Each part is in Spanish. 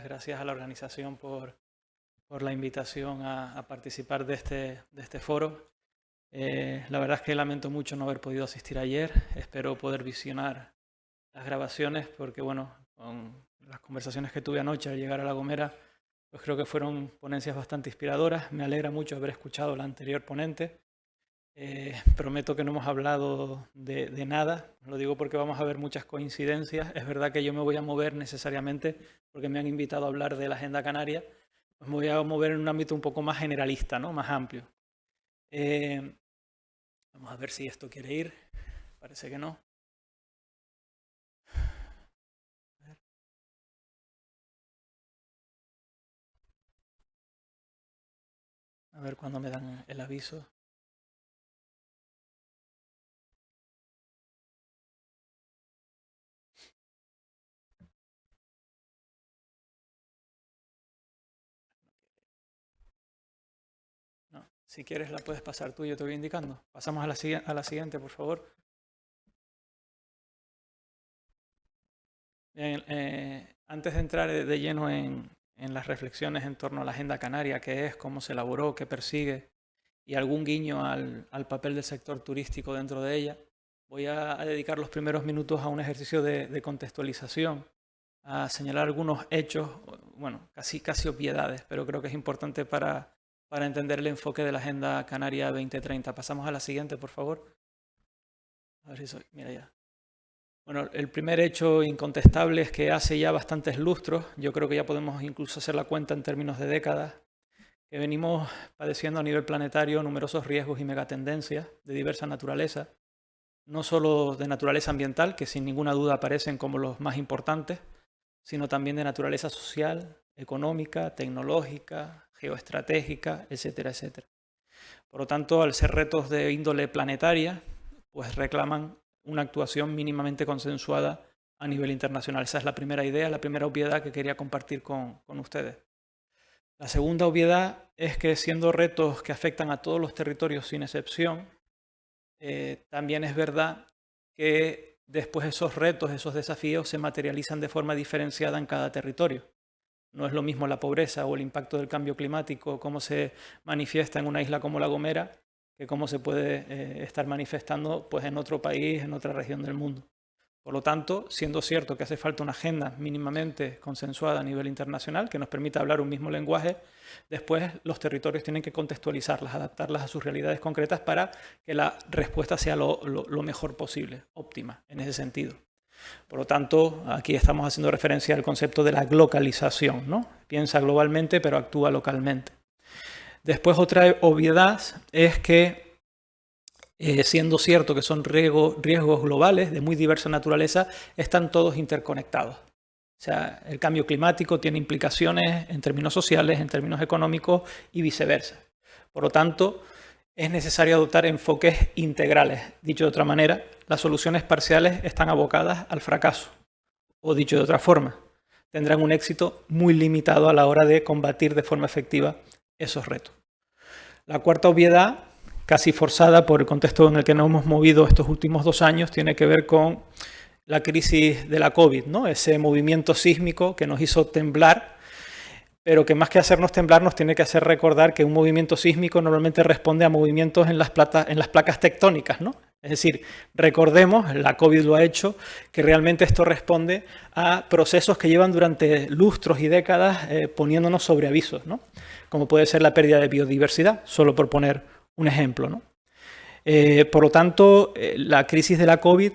Gracias a la organización por la invitación a participar de este foro. La verdad es que lamento mucho no haber podido asistir ayer. Espero poder visionar las grabaciones porque, bueno, con las conversaciones que tuve anoche al llegar a La Gomera, pues creo que fueron ponencias bastante inspiradoras. Me alegra mucho haber escuchado la anterior ponente. Prometo que no hemos hablado de nada, lo digo porque vamos a ver muchas coincidencias. Es verdad que yo me voy a mover necesariamente, porque me han invitado a hablar de la Agenda Canaria, pues me voy a mover en un ámbito un poco más generalista, ¿no? Más amplio. Vamos a ver si esto quiere ir, parece que no. A ver cuándo me dan el aviso. No, si quieres la puedes pasar tú, yo te voy indicando. Pasamos a la siguiente, por favor. Bien, antes de entrar de lleno en las reflexiones en torno a la Agenda Canaria, qué es, cómo se elaboró, qué persigue, y algún guiño al papel del sector turístico dentro de ella, voy a dedicar los primeros minutos a un ejercicio de contextualización, a señalar algunos hechos, bueno, casi obviedades, pero creo que es importante para entender el enfoque de la Agenda Canaria 2030. Pasamos a la siguiente, por favor. A ver si soy, mira ya. Bueno, el primer hecho incontestable es que hace ya bastantes lustros, yo creo que ya podemos incluso hacer la cuenta en términos de décadas, que venimos padeciendo a nivel planetario numerosos riesgos y megatendencias de diversa naturaleza, no solo de naturaleza ambiental, que sin ninguna duda aparecen como los más importantes, sino también de naturaleza social, económica, tecnológica, geoestratégica, etcétera, etcétera. Por lo tanto, al ser retos de índole planetaria, pues reclaman una actuación mínimamente consensuada a nivel internacional. Esa es la primera idea, la primera obviedad que quería compartir con ustedes. La segunda obviedad es que, siendo retos que afectan a todos los territorios sin excepción, también es verdad que después esos retos, esos desafíos se materializan de forma diferenciada en cada territorio. No es lo mismo la pobreza o el impacto del cambio climático, cómo se manifiesta en una isla como La Gomera, que cómo se puede estar manifestando pues, en otro país, en otra región del mundo. Por lo tanto, siendo cierto que hace falta una agenda mínimamente consensuada a nivel internacional que nos permita hablar un mismo lenguaje, después los territorios tienen que contextualizarlas, adaptarlas a sus realidades concretas para que la respuesta sea lo mejor posible, óptima en ese sentido. Por lo tanto, aquí estamos haciendo referencia al concepto de la globalización, ¿no? Piensa globalmente, pero actúa localmente. Después, otra obviedad es que, siendo cierto que son riesgos globales de muy diversa naturaleza, están todos interconectados. O sea, el cambio climático tiene implicaciones en términos sociales, en términos económicos y viceversa. Por lo tanto, es necesario adoptar enfoques integrales. Dicho de otra manera, las soluciones parciales están abocadas al fracaso. O dicho de otra forma, tendrán un éxito muy limitado a la hora de combatir de forma efectiva esos retos. La cuarta obviedad, casi forzada por el contexto en el que nos hemos movido estos últimos 2 años, tiene que ver con la crisis de la COVID, ¿no? Ese movimiento sísmico que nos hizo temblar, pero que más que hacernos temblar nos tiene que hacer recordar que un movimiento sísmico normalmente responde a movimientos en las placas tectónicas, ¿no? Es decir, recordemos, la COVID lo ha hecho, que realmente esto responde a procesos que llevan durante lustros y décadas poniéndonos sobre avisos, ¿no? Como puede ser la pérdida de biodiversidad, solo por poner un ejemplo, ¿no? Por lo tanto, la crisis de la COVID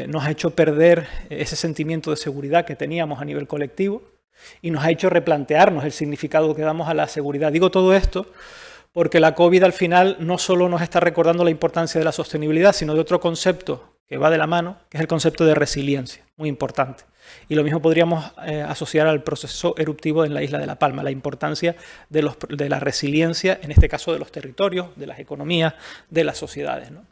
nos ha hecho perder ese sentimiento de seguridad que teníamos a nivel colectivo y nos ha hecho replantearnos el significado que damos a la seguridad. Digo todo esto porque la COVID al final no solo nos está recordando la importancia de la sostenibilidad, sino de otro concepto que va de la mano, que es el concepto de resiliencia, muy importante. Y lo mismo podríamos asociar al proceso eruptivo en la isla de La Palma, la importancia de la resiliencia, en este caso de los territorios, de las economías, de las sociedades, ¿no?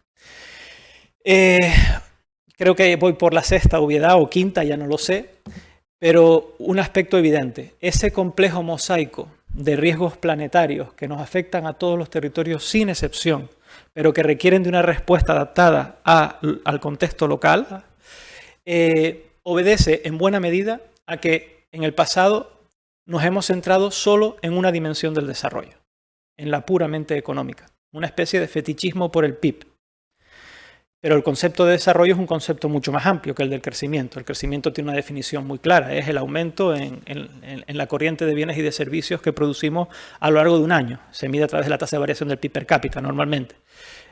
Creo que voy por la sexta obviedad o quinta, ya no lo sé, pero un aspecto evidente, ese complejo mosaico de riesgos planetarios que nos afectan a todos los territorios sin excepción, pero que requieren de una respuesta adaptada al contexto local, obedece en buena medida a que en el pasado nos hemos centrado solo en una dimensión del desarrollo, en la puramente económica, una especie de fetichismo por el PIB. Pero el concepto de desarrollo es un concepto mucho más amplio que el del crecimiento. El crecimiento tiene una definición muy clara, es el aumento en la corriente de bienes y de servicios que producimos a lo largo de un año. Se mide a través de la tasa de variación del PIB per cápita normalmente.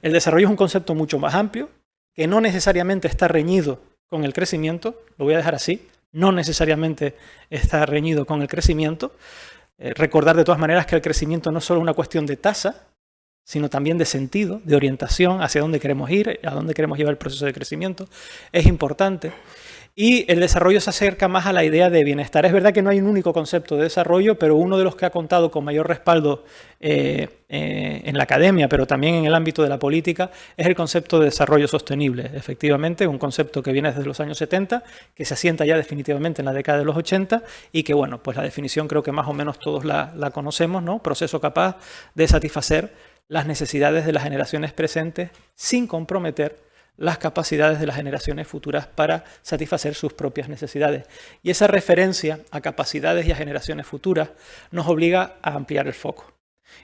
El desarrollo es un concepto mucho más amplio, que no necesariamente está reñido con el crecimiento, lo voy a dejar así, no necesariamente está reñido con el crecimiento. Recordar de todas maneras que el crecimiento no es solo una cuestión de tasa, sino también de sentido, de orientación hacia dónde queremos ir, a dónde queremos llevar el proceso de crecimiento, es importante. Y el desarrollo se acerca más a la idea de bienestar. Es verdad que no hay un único concepto de desarrollo, pero uno de los que ha contado con mayor respaldo en la academia, pero también en el ámbito de la política, es el concepto de desarrollo sostenible. Efectivamente, un concepto que viene desde los años 70, que se asienta ya definitivamente en la década de los 80 y que, bueno, pues la definición creo que más o menos todos la conocemos, ¿no? Proceso capaz de satisfacer las necesidades de las generaciones presentes sin comprometer las capacidades de las generaciones futuras para satisfacer sus propias necesidades. Y esa referencia a capacidades y a generaciones futuras nos obliga a ampliar el foco.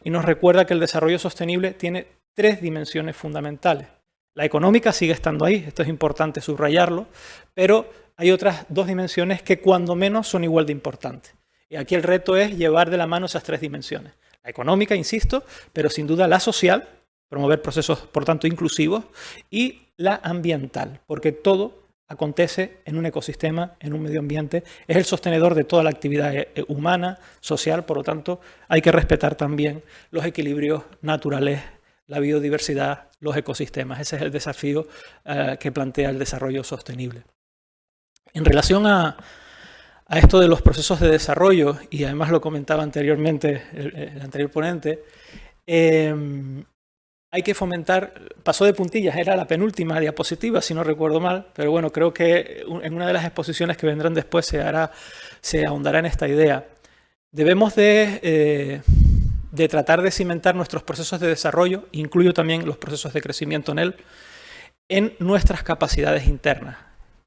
Y nos recuerda que el desarrollo sostenible tiene tres dimensiones fundamentales. La económica sigue estando ahí, esto es importante subrayarlo, pero hay otras dos dimensiones que cuando menos son igual de importantes. Y aquí el reto es llevar de la mano esas tres dimensiones. La económica, insisto, pero sin duda la social, promover procesos, por tanto, inclusivos, y la ambiental, porque todo acontece en un ecosistema, en un medio ambiente, es el sostenedor de toda la actividad humana, social, por lo tanto, hay que respetar también los equilibrios naturales, la biodiversidad, los ecosistemas. Ese es el desafío que plantea el desarrollo sostenible. En relación a esto de los procesos de desarrollo, y además lo comentaba anteriormente el anterior ponente, hay que fomentar, pasó de puntillas, era la penúltima diapositiva, si no recuerdo mal, pero bueno, creo que en una de las exposiciones que vendrán después se ahondará en esta idea. Debemos de tratar de cimentar nuestros procesos de desarrollo, incluyo también los procesos de crecimiento en nuestras capacidades internas,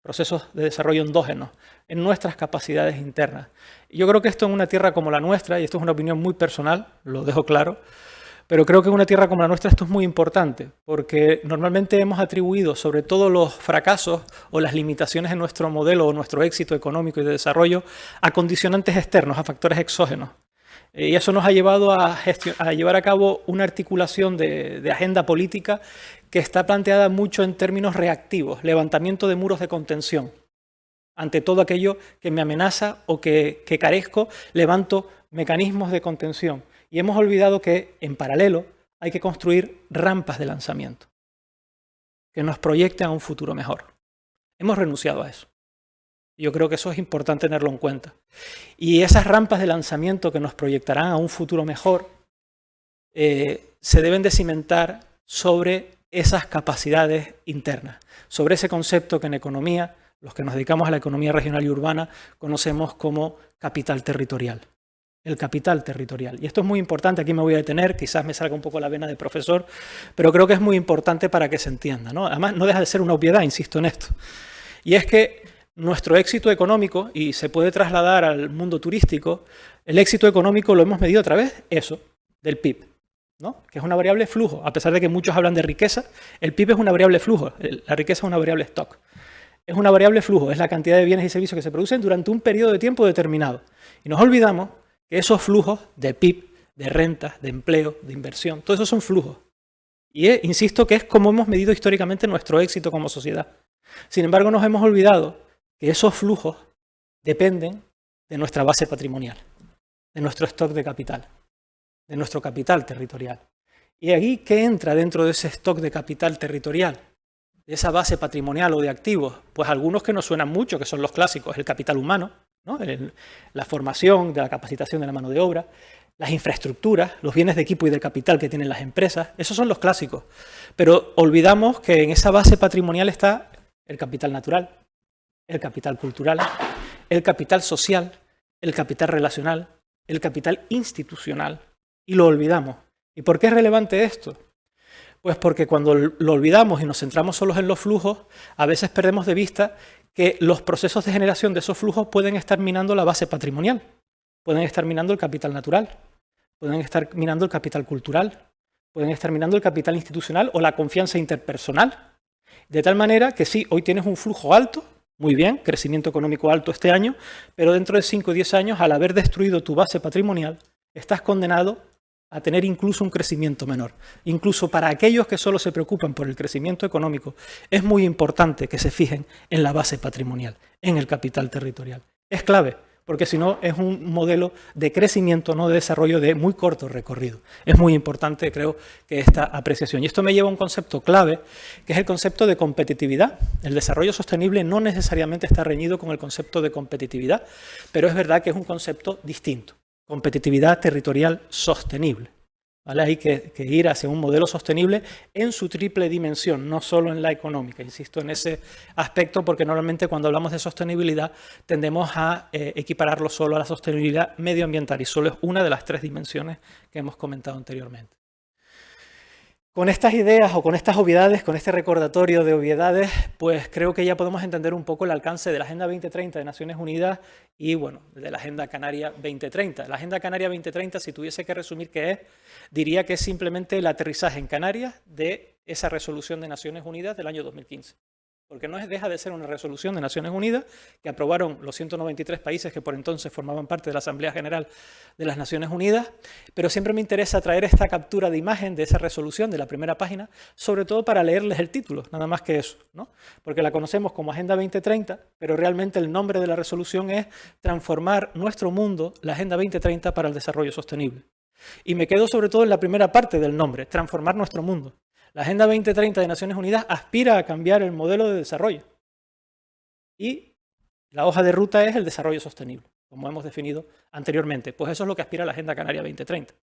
procesos de desarrollo endógenos, en nuestras capacidades internas. Y yo creo que esto en una tierra como la nuestra, y esto es una opinión muy personal, lo dejo claro, pero creo que en una tierra como la nuestra esto es muy importante, porque normalmente hemos atribuido sobre todo los fracasos o las limitaciones en nuestro modelo o nuestro éxito económico y de desarrollo a condicionantes externos, a factores exógenos. Y eso nos ha llevado a llevar a cabo una articulación de agenda política que está planteada mucho en términos reactivos, levantamiento de muros de contención. Ante todo aquello que me amenaza o que carezco, levanto mecanismos de contención. Y hemos olvidado que, en paralelo, hay que construir rampas de lanzamiento que nos proyecten a un futuro mejor. Hemos renunciado a eso. Yo creo que eso es importante tenerlo en cuenta. Y esas rampas de lanzamiento que nos proyectarán a un futuro mejor se deben de cimentar sobre esas capacidades internas, sobre ese concepto que en economía, los que nos dedicamos a la economía regional y urbana, conocemos como capital territorial. El capital territorial. Y esto es muy importante, aquí me voy a detener, quizás me salga un poco la vena de profesor, pero creo que es muy importante para que se entienda, ¿no? Además, no deja de ser una obviedad, insisto en esto. Y es que nuestro éxito económico, y se puede trasladar al mundo turístico, el éxito económico lo hemos medido a través del PIB, ¿no? Que es una variable flujo. A pesar de que muchos hablan de riqueza, el PIB es una variable flujo, la riqueza es una variable stock. Es una variable flujo, es la cantidad de bienes y servicios que se producen durante un periodo de tiempo determinado. Y nos olvidamos que esos flujos de PIB, de rentas, de empleo, de inversión, todos esos son flujos. Y insisto que es como hemos medido históricamente nuestro éxito como sociedad. Sin embargo, nos hemos olvidado que esos flujos dependen de nuestra base patrimonial, de nuestro stock de capital, de nuestro capital territorial. Y aquí, ¿qué entra dentro de ese stock de capital territorial? De esa base patrimonial o de activos, pues algunos que nos suenan mucho, que son los clásicos, el capital humano, ¿no? La formación, de la capacitación de la mano de obra, las infraestructuras, los bienes de equipo y de capital que tienen las empresas, esos son los clásicos. Pero olvidamos que en esa base patrimonial está el capital natural, el capital cultural, el capital social, el capital relacional, el capital institucional, y lo olvidamos. ¿Y por qué es relevante esto? Pues porque cuando lo olvidamos y nos centramos solos en los flujos, a veces perdemos de vista que los procesos de generación de esos flujos pueden estar minando la base patrimonial. pueden estar minando el capital natural, pueden estar minando el capital cultural, pueden estar minando el capital institucional o la confianza interpersonal. De tal manera que sí, hoy tienes un flujo alto, muy bien, crecimiento económico alto este año, pero dentro de 5 o 10 años, al haber destruido tu base patrimonial, estás condenado a tener incluso un crecimiento menor. Incluso para aquellos que solo se preocupan por el crecimiento económico, es muy importante que se fijen en la base patrimonial, en el capital territorial. Es clave, porque si no es un modelo de crecimiento, no de desarrollo de muy corto recorrido. Es muy importante, creo, que esta apreciación. Y esto me lleva a un concepto clave, que es el concepto de competitividad. El desarrollo sostenible no necesariamente está reñido con el concepto de competitividad, pero es verdad que es un concepto distinto. Competitividad territorial sostenible. ¿Vale? Hay que ir hacia un modelo sostenible en su triple dimensión, no solo en la económica. Insisto en ese aspecto porque normalmente cuando hablamos de sostenibilidad tendemos a equipararlo solo a la sostenibilidad medioambiental y solo es una de las 3 dimensiones que hemos comentado anteriormente. Con estas ideas o con estas obviedades, con este recordatorio de obviedades, pues creo que ya podemos entender un poco el alcance de la Agenda 2030 de Naciones Unidas y, bueno, de la Agenda Canaria 2030. La Agenda Canaria 2030, si tuviese que resumir qué es, diría que es simplemente el aterrizaje en Canarias de esa resolución de Naciones Unidas del año 2015. Porque no deja de ser una resolución de Naciones Unidas que aprobaron los 193 países que por entonces formaban parte de la Asamblea General de las Naciones Unidas, pero siempre me interesa traer esta captura de imagen de esa resolución, de la primera página, sobre todo para leerles el título, nada más que eso, ¿no? Porque la conocemos como Agenda 2030, pero realmente el nombre de la resolución es Transformar nuestro mundo, la Agenda 2030 para el desarrollo sostenible. Y me quedo sobre todo en la primera parte del nombre, Transformar nuestro mundo. La Agenda 2030 de Naciones Unidas aspira a cambiar el modelo de desarrollo y la hoja de ruta es el desarrollo sostenible, como hemos definido anteriormente. Pues eso es lo que aspira la Agenda Canaria 2030,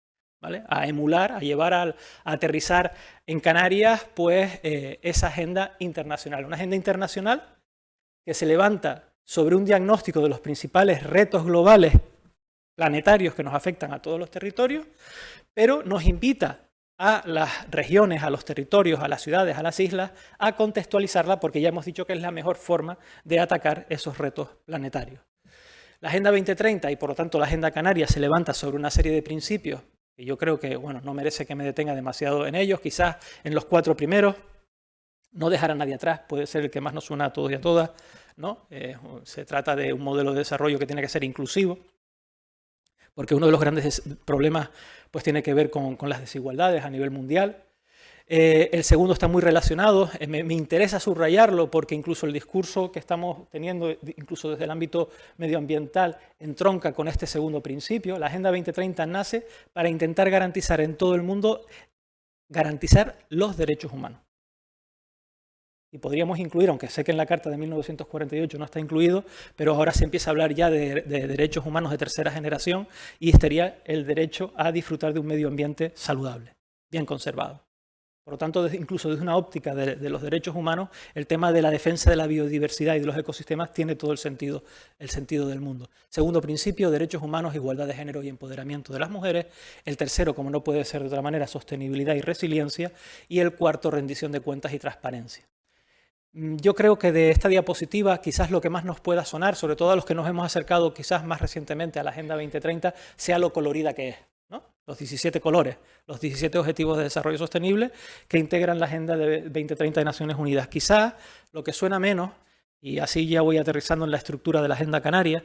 ¿vale? A emular, a llevar a aterrizar en Canarias pues, esa agenda internacional. Una agenda internacional que se levanta sobre un diagnóstico de los principales retos globales planetarios que nos afectan a todos los territorios, pero nos invita a las regiones, a los territorios, a las ciudades, a las islas, a contextualizarla porque ya hemos dicho que es la mejor forma de atacar esos retos planetarios. La Agenda 2030 y por lo tanto la Agenda Canaria se levanta sobre una serie de principios que yo creo que bueno, no merece que me detenga demasiado en ellos, quizás en los 4 primeros, no dejar a nadie atrás, puede ser el que más nos suena a todos y a todas, ¿no? Se trata de un modelo de desarrollo que tiene que ser inclusivo, porque uno de los grandes problemas pues, tiene que ver con las desigualdades a nivel mundial. El segundo está muy relacionado, me interesa subrayarlo porque incluso el discurso que estamos teniendo, incluso desde el ámbito medioambiental, entronca con este segundo principio. La Agenda 2030 nace para intentar garantizar en todo el mundo, garantizar los derechos humanos. Y podríamos incluir, aunque sé que en la Carta de 1948 no está incluido, pero ahora se empieza a hablar ya de derechos humanos de tercera generación y estaría el derecho a disfrutar de un medio ambiente saludable, bien conservado. Por lo tanto, incluso desde una óptica de los derechos humanos, el tema de la defensa de la biodiversidad y de los ecosistemas tiene todo el sentido del mundo. Segundo principio, derechos humanos, igualdad de género y empoderamiento de las mujeres. El tercero, como no puede ser de otra manera, sostenibilidad y resiliencia. Y el cuarto, rendición de cuentas y transparencia. Yo creo que de esta diapositiva quizás lo que más nos pueda sonar, sobre todo a los que nos hemos acercado quizás más recientemente a la Agenda 2030, sea lo colorida que es, ¿no? Los 17 colores, los 17 Objetivos de Desarrollo Sostenible que integran la Agenda de 2030 de Naciones Unidas. Quizás lo que suena menos, y así ya voy aterrizando en la estructura de la Agenda Canaria,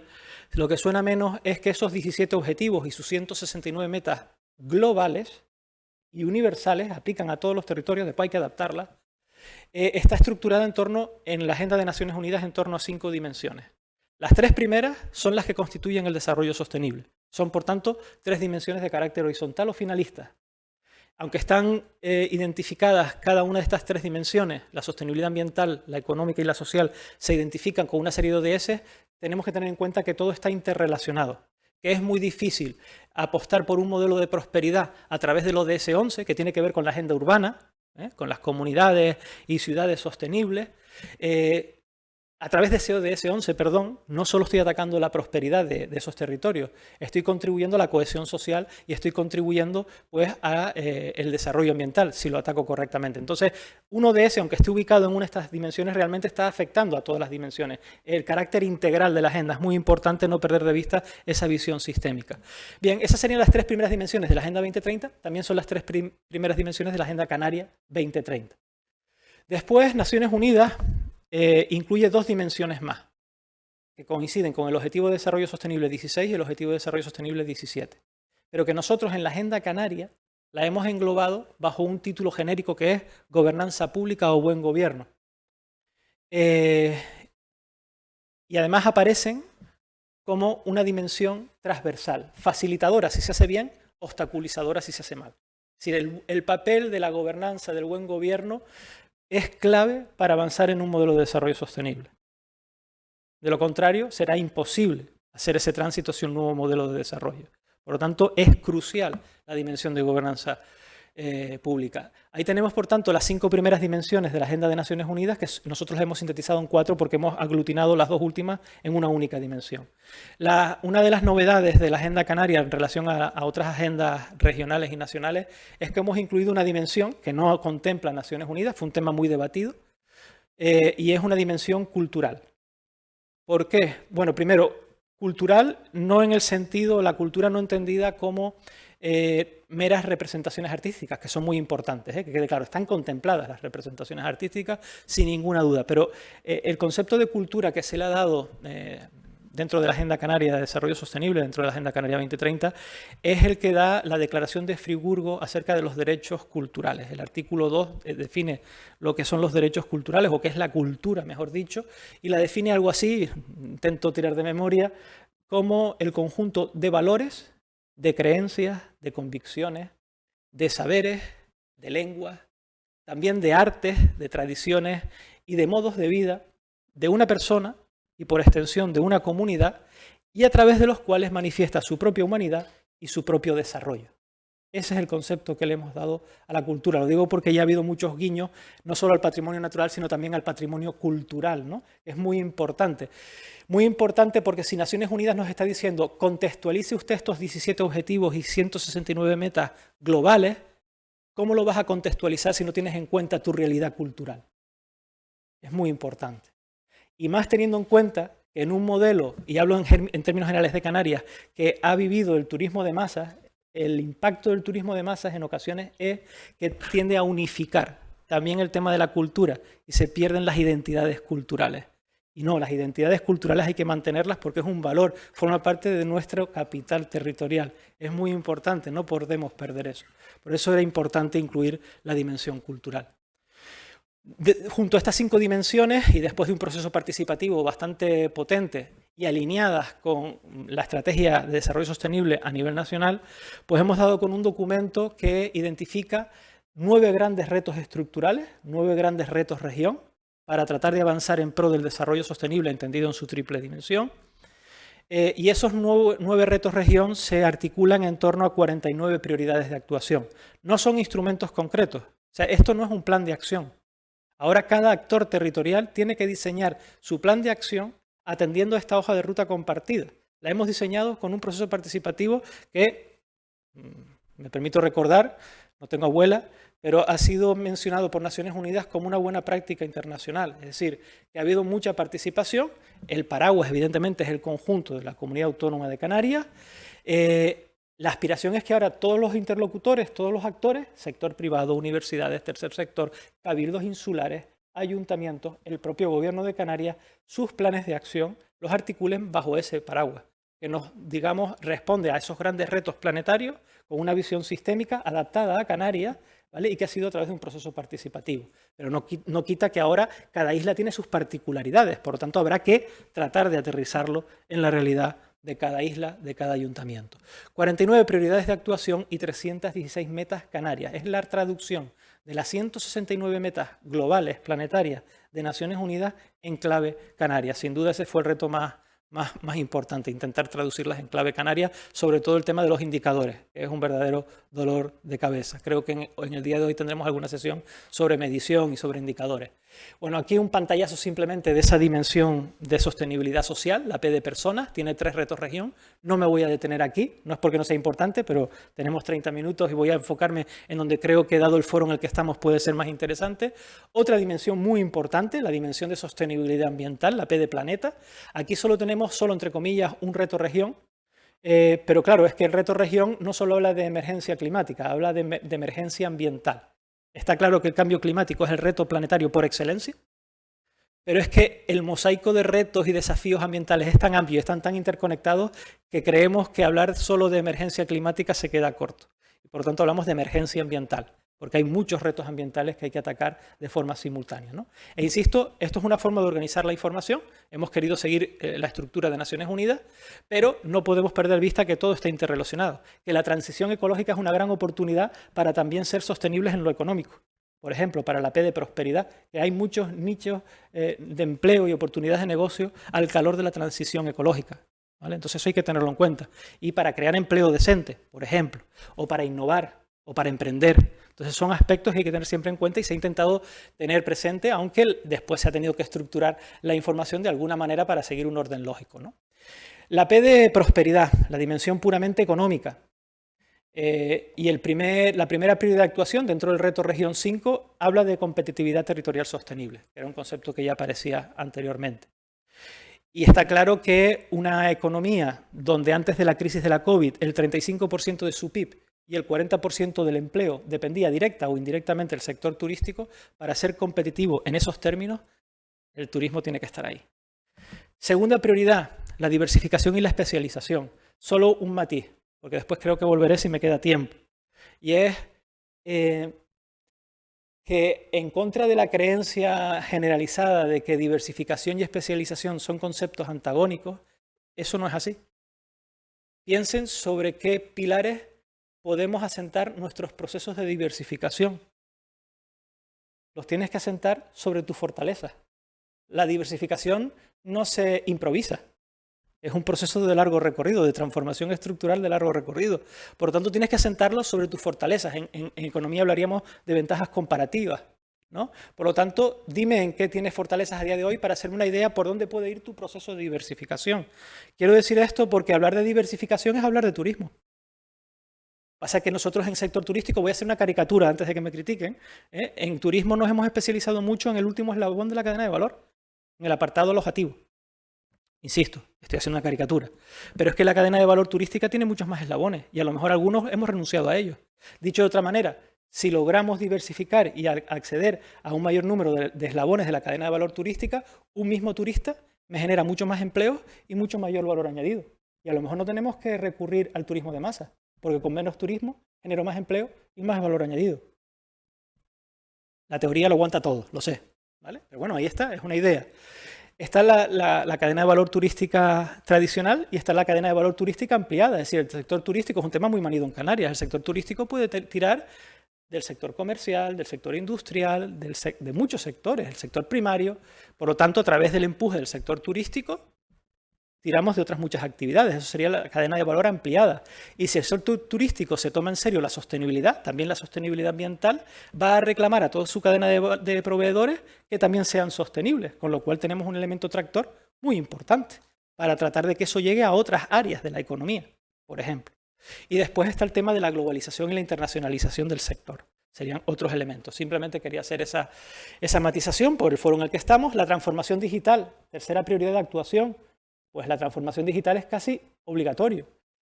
lo que suena menos es que esos 17 objetivos y sus 169 metas globales y universales aplican a todos los territorios, después hay que adaptarlas. Está estructurada en la Agenda de Naciones Unidas en torno a 5 dimensiones. Las 3 primeras son las que constituyen el desarrollo sostenible. Son, por tanto, 3 dimensiones de carácter horizontal o finalista. Aunque están identificadas cada una de estas 3 dimensiones, la sostenibilidad ambiental, la económica y la social, se identifican con una serie de ODS, tenemos que tener en cuenta que todo está interrelacionado, que es muy difícil apostar por un modelo de prosperidad a través del ODS 11, que tiene que ver con la agenda urbana, con las comunidades y ciudades sostenibles, a través de ese ODS 11, perdón, no solo estoy atacando la prosperidad de esos territorios, estoy contribuyendo a la cohesión social y estoy contribuyendo pues, a el desarrollo ambiental, si lo ataco correctamente. Entonces, un ODS, aunque esté ubicado en una de estas dimensiones, realmente está afectando a todas las dimensiones. El carácter integral de la agenda es muy importante no perder de vista esa visión sistémica. Bien, esas serían las 3 primeras dimensiones de la Agenda 2030, también son las 3 primeras dimensiones de la Agenda Canaria 2030. Después, Naciones Unidas incluye 2 dimensiones más, que coinciden con el Objetivo de Desarrollo Sostenible 16 y el Objetivo de Desarrollo Sostenible 17, pero que nosotros en la Agenda Canaria la hemos englobado bajo un título genérico que es Gobernanza Pública o Buen Gobierno. Y además aparecen como una dimensión transversal, facilitadora si se hace bien, obstaculizadora si se hace mal. Es decir, el papel de la gobernanza, del buen gobierno, es clave para avanzar en un modelo de desarrollo sostenible. De lo contrario, será imposible hacer ese tránsito hacia un nuevo modelo de desarrollo. Por lo tanto, es crucial la dimensión de gobernanza pública. Ahí tenemos, por tanto, las 5 primeras dimensiones de la Agenda de Naciones Unidas, que nosotros las hemos sintetizado en 4 porque hemos aglutinado las 2 últimas en una única dimensión. Una de las novedades de la Agenda Canaria en relación a otras agendas regionales y nacionales es que hemos incluido una dimensión que no contempla Naciones Unidas, fue un tema muy debatido, y es una dimensión cultural. ¿Por qué? Bueno, primero, cultural no en el sentido, la cultura no entendida como meras representaciones artísticas, que son muy importantes, que quede claro, están contempladas las representaciones artísticas sin ninguna duda, pero el concepto de cultura que se le ha dado dentro de la Agenda Canaria de Desarrollo Sostenible, dentro de la Agenda Canaria 2030, es el que da la Declaración de Friburgo acerca de los derechos culturales. El artículo 2 define lo que son los derechos culturales, o qué es la cultura, mejor dicho, y la define algo así, intento tirar de memoria, como el conjunto de valores, de creencias, de convicciones, de saberes, de lenguas, también de artes, de tradiciones y de modos de vida de una persona y por extensión de una comunidad, y a través de los cuales manifiesta su propia humanidad y su propio desarrollo. Ese es el concepto que le hemos dado a la cultura. Lo digo porque ya ha habido muchos guiños, no solo al patrimonio natural, sino también al patrimonio cultural, ¿no? Es muy importante. Muy importante porque si Naciones Unidas nos está diciendo contextualice usted estos 17 objetivos y 169 metas globales, ¿cómo lo vas a contextualizar si no tienes en cuenta tu realidad cultural? Es muy importante. Y más teniendo en cuenta que en un modelo, y hablo en términos generales de Canarias, que ha vivido el turismo de masas, el impacto del turismo de masas en ocasiones es que tiende a unificar también el tema de la cultura y se pierden las identidades culturales. Y no, las identidades culturales hay que mantenerlas porque es un valor, forma parte de nuestro capital territorial. Es muy importante, no podemos perder eso. Por eso era importante incluir la dimensión cultural. Junto a estas 5 dimensiones y después de un proceso participativo bastante potente y alineadas con la estrategia de desarrollo sostenible a nivel nacional, pues hemos dado con un documento que identifica 9 grandes retos estructurales, 9 grandes retos región, para tratar de avanzar en pro del desarrollo sostenible entendido en su triple dimensión. Y esos 9 retos región se articulan en torno a 49 prioridades de actuación. No son instrumentos concretos, o sea, esto no es un plan de acción. Ahora cada actor territorial tiene que diseñar su plan de acción atendiendo a esta hoja de ruta compartida. La hemos diseñado con un proceso participativo que, me permito recordar, no tengo abuela, pero ha sido mencionado por Naciones Unidas como una buena práctica internacional. Es decir, que ha habido mucha participación. El paraguas, evidentemente, es el conjunto de la Comunidad Autónoma de Canarias. La aspiración es que ahora todos los interlocutores, todos los actores, sector privado, universidades, tercer sector, cabildos insulares, ayuntamientos, el propio gobierno de Canarias, sus planes de acción los articulen bajo ese paraguas, que nos, digamos, responde a esos grandes retos planetarios con una visión sistémica adaptada a Canarias, ¿vale? Y que ha sido a través de un proceso participativo. Pero no quita que ahora cada isla tiene sus particularidades, por lo tanto habrá que tratar de aterrizarlo en la realidad de cada isla, de cada ayuntamiento. 49 prioridades de actuación y 316 metas canarias. Es la traducción de las 169 metas globales, planetarias, de Naciones Unidas en clave canaria. Sin duda ese fue el reto más más importante, intentar traducirlas en clave canaria, sobre todo el tema de los indicadores, que es un verdadero dolor de cabeza. Creo que en el día de hoy tendremos alguna sesión sobre medición y sobre indicadores. Bueno, aquí un pantallazo simplemente de esa dimensión de sostenibilidad social, la P de personas, tiene 3 retos región. No me voy a detener aquí, no es porque no sea importante, pero tenemos 30 minutos y voy a enfocarme en donde creo que, dado el foro en el que estamos, puede ser más interesante. Otra dimensión muy importante, la dimensión de sostenibilidad ambiental, la P de planeta. Aquí solo tenemos, entre comillas, un reto región, pero claro, es que el reto región no solo habla de emergencia climática, habla de emergencia ambiental. Está claro que el cambio climático es el reto planetario por excelencia, pero es que el mosaico de retos y desafíos ambientales es tan amplio, están tan interconectados, que creemos que hablar solo de emergencia climática se queda corto. Y por lo tanto hablamos de emergencia ambiental, porque hay muchos retos ambientales que hay que atacar de forma simultánea, ¿no? E insisto, esto es una forma de organizar la información. Hemos querido seguir la estructura de Naciones Unidas, pero no podemos perder vista que todo está interrelacionado, que la transición ecológica es una gran oportunidad para también ser sostenibles en lo económico. Por ejemplo, para la P de prosperidad, que hay muchos nichos de empleo y oportunidades de negocio al calor de la transición ecológica, ¿vale? Entonces eso hay que tenerlo en cuenta. Y para crear empleo decente, por ejemplo, o para innovar, o para emprender. Entonces son aspectos que hay que tener siempre en cuenta y se ha intentado tener presente, aunque después se ha tenido que estructurar la información de alguna manera para seguir un orden lógico, ¿no? La P de prosperidad, la dimensión puramente económica. Y la primera prioridad de actuación dentro del reto región 5 habla de competitividad territorial sostenible, que era un concepto que ya aparecía anteriormente. Y está claro que una economía donde antes de la crisis de la COVID el 35% de su PIB y el 40% del empleo dependía directa o indirectamente del sector turístico, para ser competitivo en esos términos, el turismo tiene que estar ahí. Segunda prioridad, la diversificación y la especialización. Solo un matiz, porque después creo que volveré si me queda tiempo. Y es que, en contra de la creencia generalizada de que diversificación y especialización son conceptos antagónicos, eso no es así. Piensen sobre qué pilares podemos asentar nuestros procesos de diversificación. Los tienes que asentar sobre tus fortalezas. La diversificación no se improvisa. Es un proceso de largo recorrido, de transformación estructural de largo recorrido. Por lo tanto, tienes que asentarlo sobre tus fortalezas. En economía hablaríamos de ventajas comparativas, ¿no? Por lo tanto, dime en qué tienes fortalezas a día de hoy para hacerme una idea por dónde puede ir tu proceso de diversificación. Quiero decir esto porque hablar de diversificación es hablar de turismo. Pasa que nosotros en el sector turístico, voy a hacer una caricatura antes de que me critiquen, en turismo nos hemos especializado mucho en el último eslabón de la cadena de valor, en el apartado alojativo. Insisto, estoy haciendo una caricatura. Pero es que la cadena de valor turística tiene muchos más eslabones y a lo mejor algunos hemos renunciado a ellos. Dicho de otra manera, si logramos diversificar y acceder a un mayor número de eslabones de la cadena de valor turística, un mismo turista me genera mucho más empleo y mucho mayor valor añadido. Y a lo mejor no tenemos que recurrir al turismo de masa, porque con menos turismo genero más empleo y más valor añadido. La teoría lo aguanta todo, lo sé, ¿vale? Pero bueno, ahí está, es una idea. Está la cadena de valor turística tradicional y está la cadena de valor turística ampliada. Es decir, el sector turístico es un tema muy manido en Canarias. El sector turístico puede tirar del sector comercial, del sector industrial, de muchos sectores, el sector primario. Por lo tanto, a través del empuje del sector turístico, tiramos de otras muchas actividades. Eso sería la cadena de valor ampliada. Y si el sector turístico se toma en serio la sostenibilidad, también la sostenibilidad ambiental, va a reclamar a toda su cadena de proveedores que también sean sostenibles, con lo cual tenemos un elemento tractor muy importante para tratar de que eso llegue a otras áreas de la economía, por ejemplo. Y después está el tema de la globalización y la internacionalización del sector. Serían otros elementos. Simplemente quería hacer esa matización por el foro en el que estamos. La transformación digital, tercera prioridad de actuación. Pues la transformación digital es casi obligatorio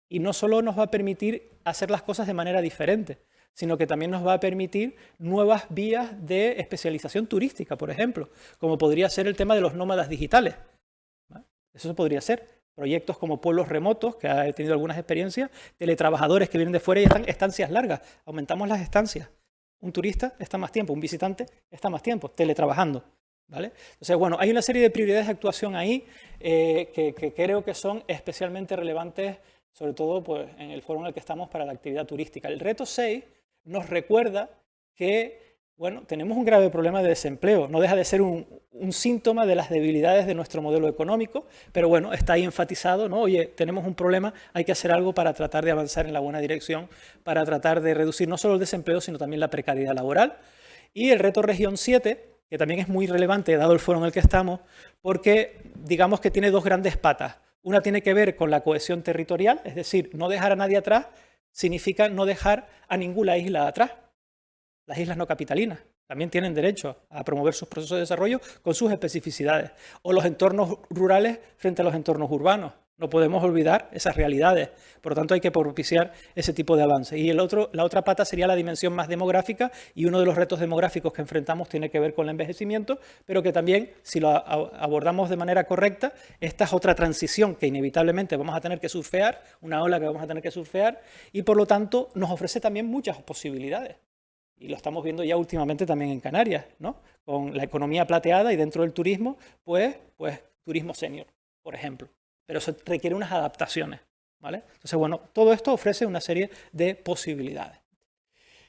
y no solo nos va a permitir hacer las cosas de manera diferente, sino que también nos va a permitir nuevas vías de especialización turística, por ejemplo, como podría ser el tema de los nómadas digitales, ¿vale? Eso podría ser proyectos como pueblos remotos, que he tenido algunas experiencias, teletrabajadores que vienen de fuera y están estancias largas, aumentamos las estancias. Un turista está más tiempo, un visitante está más tiempo teletrabajando, ¿vale? Entonces, bueno, hay una serie de prioridades de actuación ahí que creo que son especialmente relevantes, sobre todo pues, en el foro en el que estamos para la actividad turística. El reto 6 nos recuerda que Bueno, tenemos un grave problema de desempleo. No deja de ser un síntoma de las debilidades de nuestro modelo económico, pero bueno, está ahí enfatizado, ¿no? Oye, tenemos un problema, hay que hacer algo para tratar de avanzar en la buena dirección, para tratar de reducir no solo el desempleo, sino también la precariedad laboral. Y el reto Región 7, que también es muy relevante, dado el foro en el que estamos, porque digamos que tiene dos grandes patas. Una tiene que ver con la cohesión territorial, es decir, no dejar a nadie atrás significa no dejar a ninguna isla atrás. Las islas no capitalinas también tienen derecho a promover sus procesos de desarrollo con sus especificidades. O los entornos rurales frente a los entornos urbanos. No podemos olvidar esas realidades. Por lo tanto, hay que propiciar ese tipo de avance. Y la otra pata sería la dimensión más demográfica, y uno de los retos demográficos que enfrentamos tiene que ver con el envejecimiento, pero que también, si lo abordamos de manera correcta, esta es otra transición que inevitablemente vamos a tener que surfear, una ola que vamos a tener que surfear, y por lo tanto nos ofrece también muchas posibilidades. Y lo estamos viendo ya últimamente también en Canarias, ¿no? Con la economía plateada y dentro del turismo, pues turismo senior, por ejemplo. Pero eso requiere unas adaptaciones, ¿vale? Entonces, bueno, todo esto ofrece una serie de posibilidades.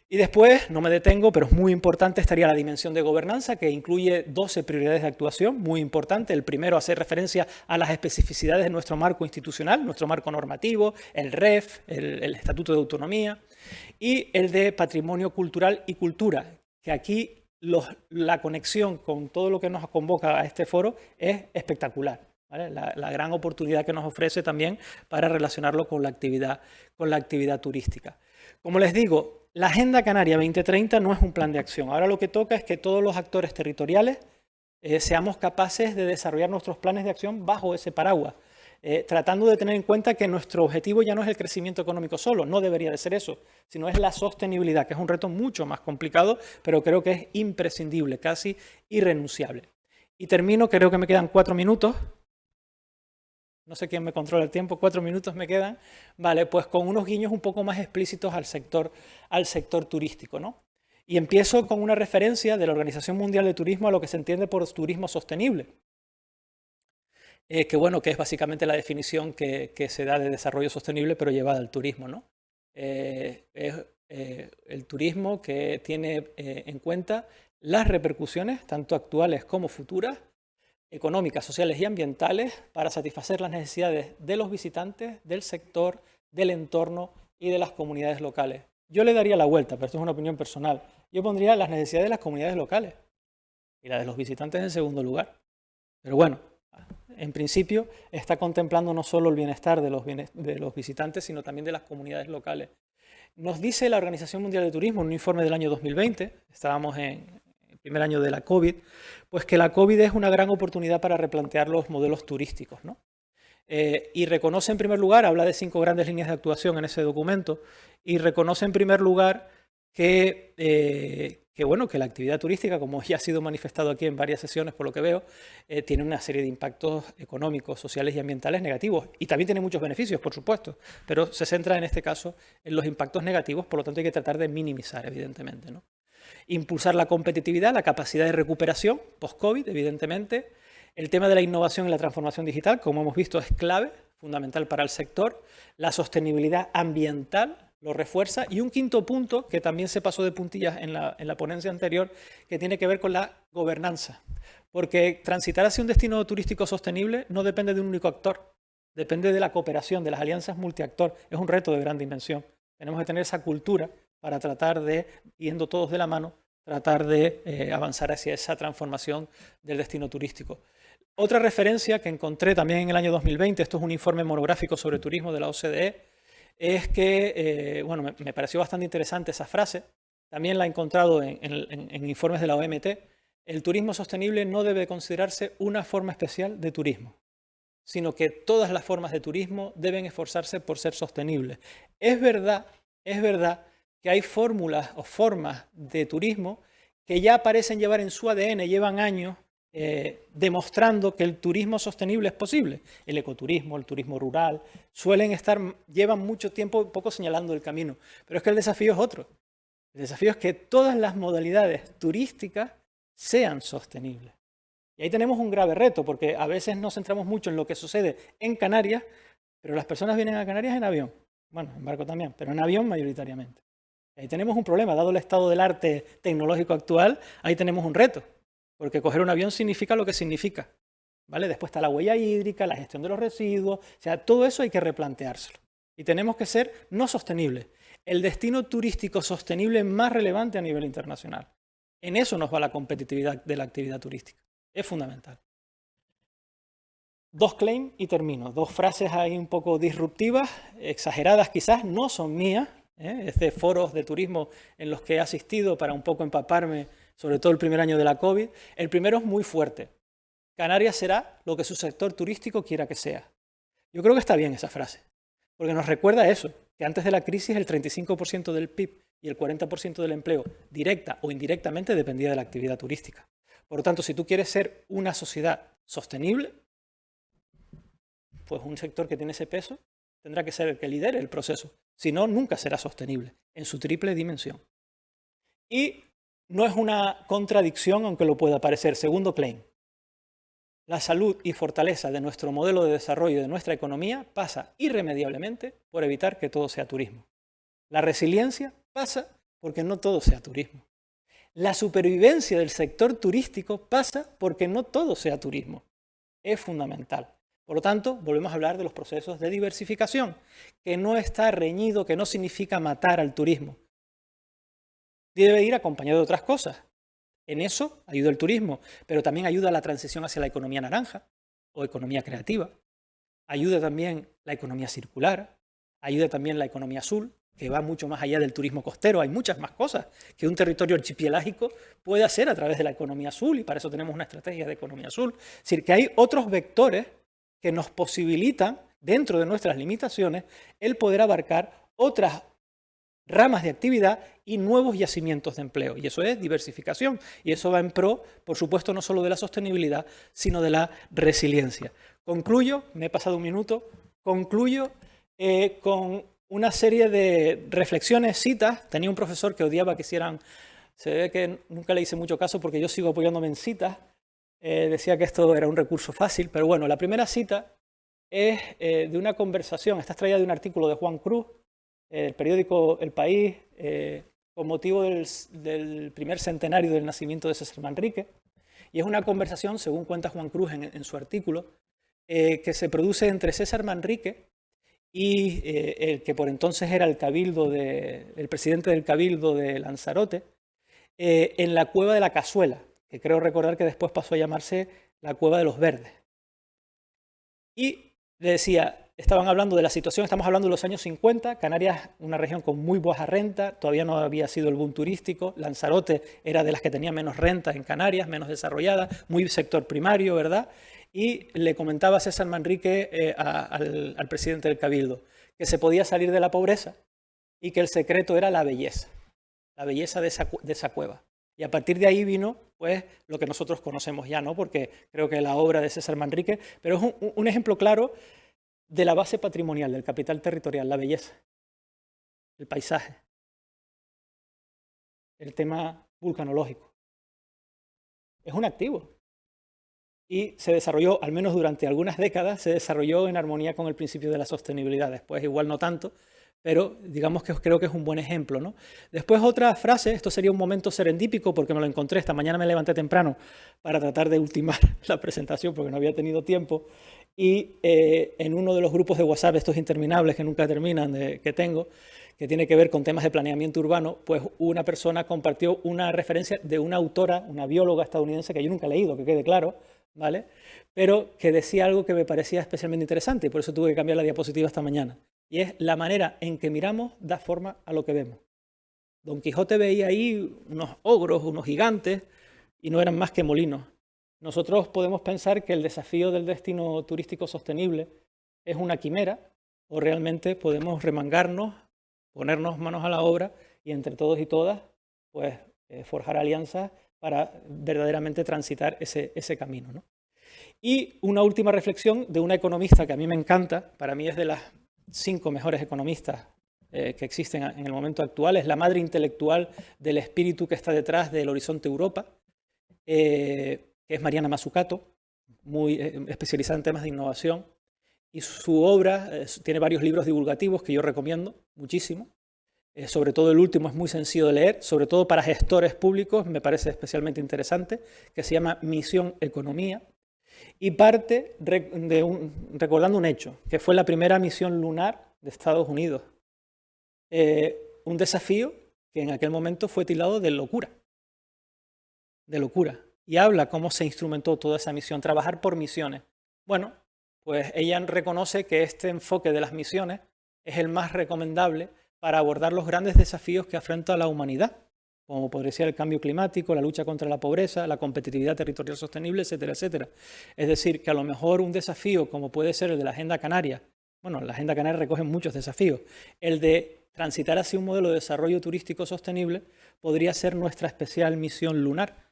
Y después, no me detengo, pero es muy importante, estaría la dimensión de gobernanza, que incluye 12 prioridades de actuación, muy importante. El primero, hacer referencia a las especificidades de nuestro marco institucional, nuestro marco normativo, el REF, el Estatuto de Autonomía, y el de patrimonio cultural y cultura, que aquí la conexión con todo lo que nos convoca a este foro es espectacular, ¿vale? La gran oportunidad que nos ofrece también para relacionarlo con la actividad turística. Como les digo, la Agenda Canaria 2030 no es un plan de acción. Ahora lo que toca es que todos los actores territoriales seamos capaces de desarrollar nuestros planes de acción bajo ese paraguas. Tratando de tener en cuenta que nuestro objetivo ya no es el crecimiento económico solo, no debería de ser eso, sino es la sostenibilidad, que es un reto mucho más complicado, pero creo que es imprescindible, casi irrenunciable. Y termino, creo que me quedan 4 minutos. No sé quién me controla el tiempo, 4 minutos me quedan. Vale, pues con unos guiños un poco más explícitos al sector turístico, ¿no? Y empiezo con una referencia de la Organización Mundial de Turismo a lo que se entiende por turismo sostenible. Que es básicamente la definición que se da de desarrollo sostenible, pero llevada al turismo, ¿no? El turismo que tiene en cuenta las repercusiones, tanto actuales como futuras, económicas, sociales y ambientales, para satisfacer las necesidades de los visitantes, del sector, del entorno y de las comunidades locales. Yo le daría la vuelta, pero esto es una opinión personal. Yo pondría las necesidades de las comunidades locales y las de los visitantes en segundo lugar. Pero bueno, en principio está contemplando no solo el bienestar de los visitantes, sino también de las comunidades locales. Nos dice la Organización Mundial de Turismo en un informe del año 2020, estábamos en el primer año de la COVID, pues que la COVID es una gran oportunidad para replantear los modelos turísticos, ¿no? Y reconoce en primer lugar, habla de 5 grandes líneas de actuación en ese documento, y reconoce en primer lugar que la actividad turística, como ya ha sido manifestado aquí en varias sesiones por lo que veo, tiene una serie de impactos económicos, sociales y ambientales negativos. Y también tiene muchos beneficios, por supuesto, pero se centra en este caso en los impactos negativos, por lo tanto hay que tratar de minimizar, evidentemente, ¿no? Impulsar la competitividad, la capacidad de recuperación post-COVID, evidentemente. El tema de la innovación y la transformación digital, como hemos visto, es clave, fundamental para el sector. La sostenibilidad ambiental lo refuerza. Y un quinto punto, que también se pasó de puntillas en la ponencia anterior, que tiene que ver con la gobernanza. Porque transitar hacia un destino turístico sostenible no depende de un único actor, depende de la cooperación, de las alianzas multiactor. Es un reto de gran dimensión. Tenemos que tener esa cultura para tratar de, yendo todos de la mano, tratar de avanzar hacia esa transformación del destino turístico. Otra referencia que encontré también en el año 2020, esto es un informe monográfico sobre turismo de la OCDE, es que, me pareció bastante interesante esa frase, también la he encontrado en informes de la OMT, el turismo sostenible no debe considerarse una forma especial de turismo, sino que todas las formas de turismo deben esforzarse por ser sostenibles. Es verdad que hay fórmulas o formas de turismo que ya parecen llevar en su ADN, llevan años demostrando que el turismo sostenible es posible. El ecoturismo, el turismo rural, llevan mucho tiempo un poco señalando el camino. Pero es que el desafío es otro. El desafío es que todas las modalidades turísticas sean sostenibles. Y ahí tenemos un grave reto, porque a veces nos centramos mucho en lo que sucede en Canarias, pero las personas vienen a Canarias en avión. Bueno, en barco también, pero en avión mayoritariamente. Ahí tenemos un problema, dado el estado del arte tecnológico actual, ahí tenemos un reto, porque coger un avión significa lo que significa, ¿vale? Después está la huella hídrica, la gestión de los residuos, o sea, todo eso hay que replanteárselo. Y tenemos que ser no sostenibles, el destino turístico sostenible más relevante a nivel internacional. En eso nos va la competitividad de la actividad turística, es fundamental. Dos claims y termino, dos frases ahí un poco disruptivas, exageradas quizás, no son mías, es de foros de turismo en los que he asistido para un poco empaparme, sobre todo el primer año de la COVID. El primero es muy fuerte. Canarias será lo que su sector turístico quiera que sea. Yo creo que está bien esa frase, porque nos recuerda eso, que antes de la crisis el 35% del PIB y el 40% del empleo, directa o indirectamente, dependía de la actividad turística. Por lo tanto, si tú quieres ser una sociedad sostenible, pues un sector que tiene ese peso tendrá que ser el que lidere el proceso. Si no, nunca será sostenible en su triple dimensión. Y no es una contradicción, aunque lo pueda parecer. Segundo claim. La salud y fortaleza de nuestro modelo de desarrollo de nuestra economía pasa irremediablemente por evitar que todo sea turismo. La resiliencia pasa porque no todo sea turismo. La supervivencia del sector turístico pasa porque no todo sea turismo. Es fundamental. Por lo tanto, volvemos a hablar de los procesos de diversificación, que no está reñido, que no significa matar al turismo. Debe ir acompañado de otras cosas. En eso ayuda el turismo, pero también ayuda a la transición hacia la economía naranja o economía creativa. Ayuda también la economía circular, ayuda también la economía azul, que va mucho más allá del turismo costero. Hay muchas más cosas que un territorio archipelágico puede hacer a través de la economía azul, y para eso tenemos una estrategia de economía azul. Es decir, que hay otros vectores que nos posibilitan, dentro de nuestras limitaciones, el poder abarcar otras ramas de actividad y nuevos yacimientos de empleo. Y eso es diversificación. Y eso va en pro, por supuesto, no solo de la sostenibilidad, sino de la resiliencia. Concluyo, me he pasado un minuto, concluyo con una serie de reflexiones, citas. Tenía un profesor que odiaba que hicieran, se ve que nunca le hice mucho caso porque yo sigo apoyándome en citas. Decía que esto era un recurso fácil, pero bueno, la primera cita es de una conversación, está extraída de un artículo de Juan Cruz, el periódico El País, con motivo del primer centenario del nacimiento de César Manrique, y es una conversación, según cuenta Juan Cruz en su artículo, que se produce entre César Manrique y el que por entonces era el presidente del Cabildo de Lanzarote, en la cueva de la Cazuela, que creo recordar que después pasó a llamarse la Cueva de los Verdes. Y le decía, estaban hablando de la situación, estamos hablando de los años 50, Canarias, una región con muy baja renta, todavía no había sido el boom turístico, Lanzarote era de las que tenía menos renta en Canarias, menos desarrollada, muy sector primario, ¿verdad? Y le comentaba César Manrique al presidente del Cabildo que se podía salir de la pobreza y que el secreto era la belleza de esa cueva. Y a partir de ahí vino pues lo que nosotros conocemos ya, ¿no? Porque creo que la obra de César Manrique, pero es un ejemplo claro de la base patrimonial, del capital territorial, la belleza, el paisaje, el tema vulcanológico. Es un activo. Y se desarrolló, al menos durante algunas décadas, se desarrolló en armonía con el principio de la sostenibilidad. Después igual no tanto, pero digamos que creo que es un buen ejemplo, ¿no? Después otra frase, esto sería un momento serendípico porque me lo encontré, esta mañana me levanté temprano para tratar de ultimar la presentación porque no había tenido tiempo, y en uno de los grupos de WhatsApp, estos interminables que nunca terminan, que tengo, que tiene que ver con temas de planeamiento urbano, pues una persona compartió una referencia de una autora, una bióloga estadounidense que yo nunca he leído, que quede claro, ¿vale? Pero que decía algo que me parecía especialmente interesante y por eso tuve que cambiar la diapositiva esta mañana. Y es la manera en que miramos da forma a lo que vemos. Don Quijote veía ahí unos ogros, unos gigantes, y no eran más que molinos. Nosotros podemos pensar que el desafío del destino turístico sostenible es una quimera, o realmente podemos remangarnos, ponernos manos a la obra y entre todos y todas pues, forjar alianzas para verdaderamente transitar ese camino, ¿no? Y una última reflexión de una economista que a mí me encanta, para mí es de las 5 mejores economistas que existen en el momento actual, es la madre intelectual del espíritu que está detrás del Horizonte Europa, que es Mariana Mazzucato, muy especializada en temas de innovación, y su obra tiene varios libros divulgativos que yo recomiendo muchísimo. Sobre todo el último es muy sencillo de leer, sobre todo para gestores públicos, me parece especialmente interesante, que se llama Misión Economía, y parte recordando un hecho, que fue la primera misión lunar de Estados Unidos. Un desafío que en aquel momento fue tildado de locura. De locura. Y habla cómo se instrumentó toda esa misión, trabajar por misiones. Bueno, pues ella reconoce que este enfoque de las misiones es el más recomendable para abordar los grandes desafíos que afronta la humanidad, como podría ser el cambio climático, la lucha contra la pobreza, la competitividad territorial sostenible, etcétera, etcétera. Es decir, que a lo mejor un desafío como puede ser el de la Agenda Canaria, bueno, la Agenda Canaria recoge muchos desafíos, el de transitar hacia un modelo de desarrollo turístico sostenible podría ser nuestra especial misión lunar.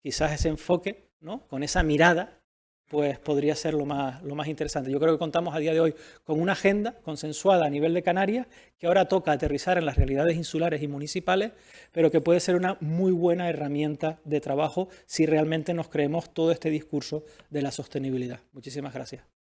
Quizás ese enfoque, ¿no?, con esa mirada, pues podría ser lo más interesante. Yo creo que contamos a día de hoy con una agenda consensuada a nivel de Canarias que ahora toca aterrizar en las realidades insulares y municipales, pero que puede ser una muy buena herramienta de trabajo si realmente nos creemos todo este discurso de la sostenibilidad. Muchísimas gracias.